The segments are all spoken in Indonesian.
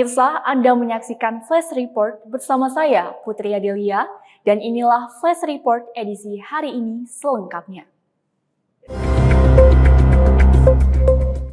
Pemirsa, Anda menyaksikan Flash Report bersama saya, Putri Adelia, dan inilah Flash Report edisi hari ini selengkapnya.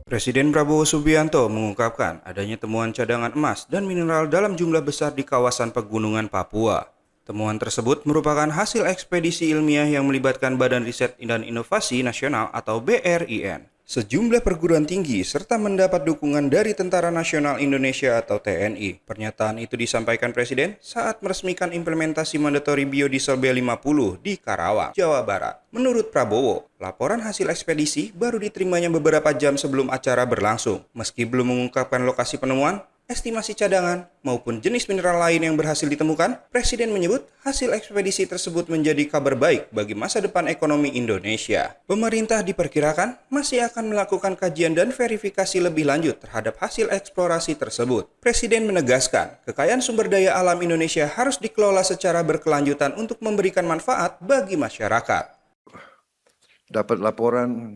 Presiden Prabowo Subianto mengungkapkan adanya temuan cadangan emas dan mineral dalam jumlah besar di kawasan pegunungan Papua. Temuan tersebut merupakan hasil ekspedisi ilmiah yang melibatkan Badan Riset dan Inovasi Nasional atau BRIN, sejumlah perguruan tinggi, serta mendapat dukungan dari Tentara Nasional Indonesia atau TNI. Pernyataan itu disampaikan Presiden saat meresmikan implementasi mandatori biodiesel B50 di Karawang, Jawa Barat. Menurut Prabowo, laporan hasil ekspedisi baru diterimanya beberapa jam sebelum acara berlangsung. Meski belum mengungkapkan lokasi penemuan, estimasi cadangan, maupun jenis mineral lain yang berhasil ditemukan, Presiden menyebut hasil ekspedisi tersebut menjadi kabar baik bagi masa depan ekonomi Indonesia. Pemerintah diperkirakan masih akan melakukan kajian dan verifikasi lebih lanjut terhadap hasil eksplorasi tersebut. Presiden menegaskan, kekayaan sumber daya alam Indonesia harus dikelola secara berkelanjutan untuk memberikan manfaat bagi masyarakat. Dapat laporan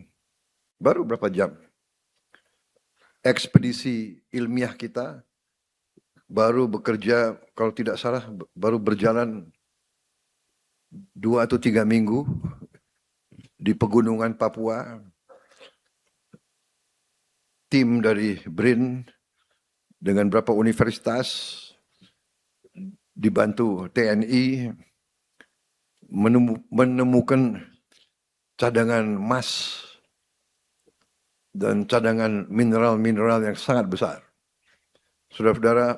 baru berapa jam. Ekspedisi ilmiah kita baru bekerja, kalau tidak salah, baru berjalan 2 atau 3 minggu di pegunungan Papua. Tim dari BRIN dengan beberapa universitas dibantu TNI menemukan cadangan emas dan cadangan mineral-mineral yang sangat besar. Saudara-saudara,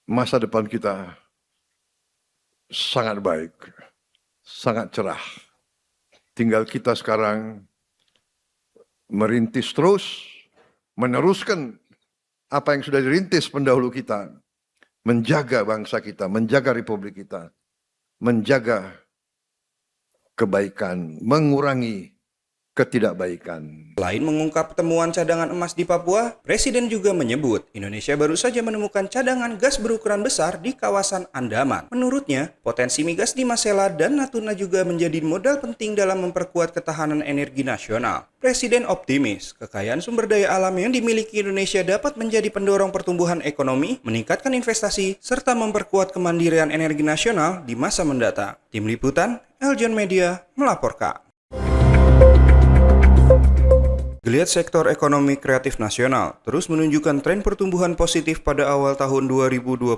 masa depan kita sangat baik, sangat cerah. Tinggal kita sekarang merintis terus, meneruskan apa yang sudah dirintis pendahulu kita, menjaga bangsa kita, menjaga republik kita, menjaga kebaikan, mengurangi ketidakbaikan. Selain mengungkap temuan cadangan emas di Papua, Presiden juga menyebut Indonesia baru saja menemukan cadangan gas berukuran besar di kawasan Andaman. Menurutnya, potensi migas di Masela dan Natuna juga menjadi modal penting dalam memperkuat ketahanan energi nasional. Presiden optimis, kekayaan sumber daya alam yang dimiliki Indonesia dapat menjadi pendorong pertumbuhan ekonomi, meningkatkan investasi, serta memperkuat kemandirian energi nasional di masa mendatang. Tim Liputan, Eljon Media, melaporkan. Geliat sektor ekonomi kreatif nasional terus menunjukkan tren pertumbuhan positif pada awal tahun 2026.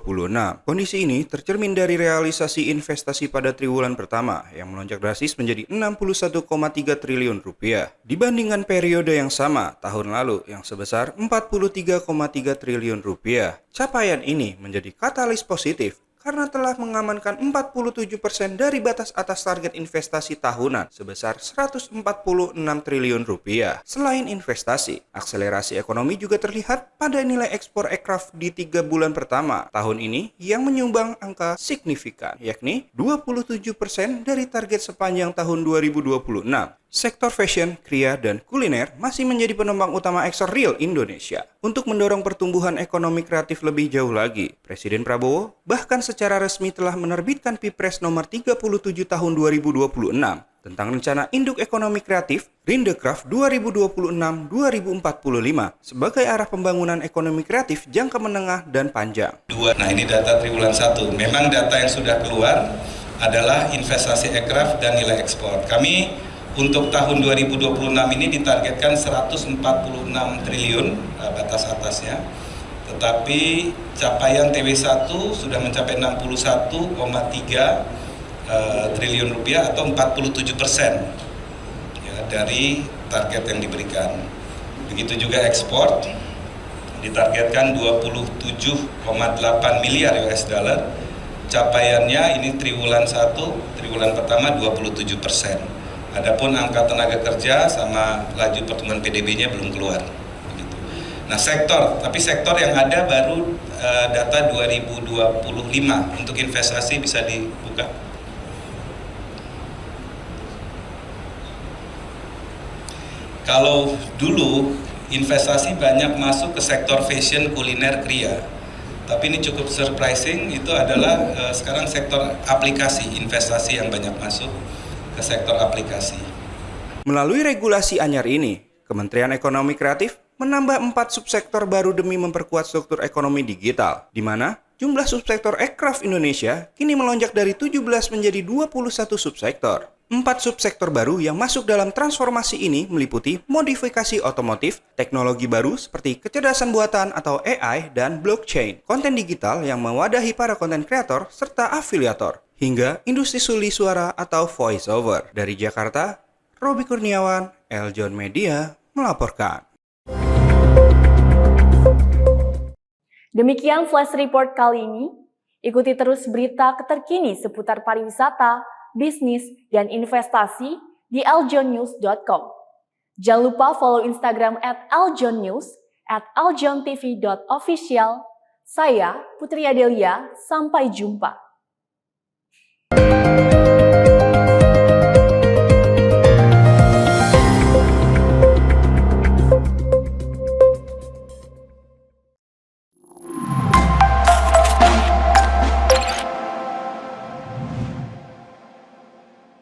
Kondisi ini tercermin dari realisasi investasi pada triwulan pertama yang melonjak drastis menjadi 61,3 triliun rupiah dibandingkan periode yang sama tahun lalu yang sebesar 43,3 triliun rupiah. Capaian ini menjadi katalis positif karena telah mengamankan 47% dari batas atas target investasi tahunan sebesar 146 triliun rupiah. Selain investasi, akselerasi ekonomi juga terlihat pada nilai ekspor aircraft di 3 bulan pertama tahun ini yang menyumbang angka signifikan, yakni 27% dari target sepanjang tahun 2026. Sektor fashion, kria, dan kuliner masih menjadi penopang utama ekspor real Indonesia. Untuk mendorong pertumbuhan ekonomi kreatif lebih jauh lagi, Presiden Prabowo bahkan secara resmi telah menerbitkan Pipres nomor 37 tahun 2026 tentang rencana induk ekonomi kreatif Rindekraf 2026-2045 sebagai arah pembangunan ekonomi kreatif jangka menengah dan panjang. Nah, ini data triwulan 1. Memang data yang sudah keluar adalah investasi aircraft dan nilai ekspor. Kami untuk tahun 2026 ini ditargetkan 146 triliun batas atasnya, tetapi capaian TW1 sudah mencapai 61,3 triliun rupiah atau 47% ya, dari target yang diberikan. Begitu juga ekspor ditargetkan 27,8 miliar US dollar. Capaiannya ini triwulan 1, triwulan pertama 27%. Adapun angka tenaga kerja sama laju pertumbuhan PDB-nya belum keluar. Begitu. Nah, tapi sektor yang ada baru data 2025 untuk investasi bisa dibuka. Kalau dulu investasi banyak masuk ke sektor fashion, kuliner, kria. Tapi ini cukup surprising, itu adalah sekarang sektor aplikasi, investasi yang banyak masuk ke sektor aplikasi. Melalui regulasi anyar ini, Kementerian Ekonomi Kreatif menambah 4 subsektor baru demi memperkuat struktur ekonomi digital, di mana jumlah subsektor aircraft Indonesia kini melonjak dari 17 menjadi 21 subsektor. 4 subsektor baru yang masuk dalam transformasi ini meliputi modifikasi otomotif, teknologi baru seperti kecerdasan buatan atau AI dan blockchain, konten digital yang mewadahi para konten kreator serta afiliator, hingga industri suli suara atau voice over. Dari Jakarta, Robi Kurniawan, Eljon Media melaporkan. Demikian Flash Report kali ini. Ikuti terus berita terkini seputar pariwisata, bisnis, dan investasi di eljonnews.com. Jangan lupa follow Instagram @eljonnews, @eljontv.official. Saya Putri Adelia, sampai jumpa.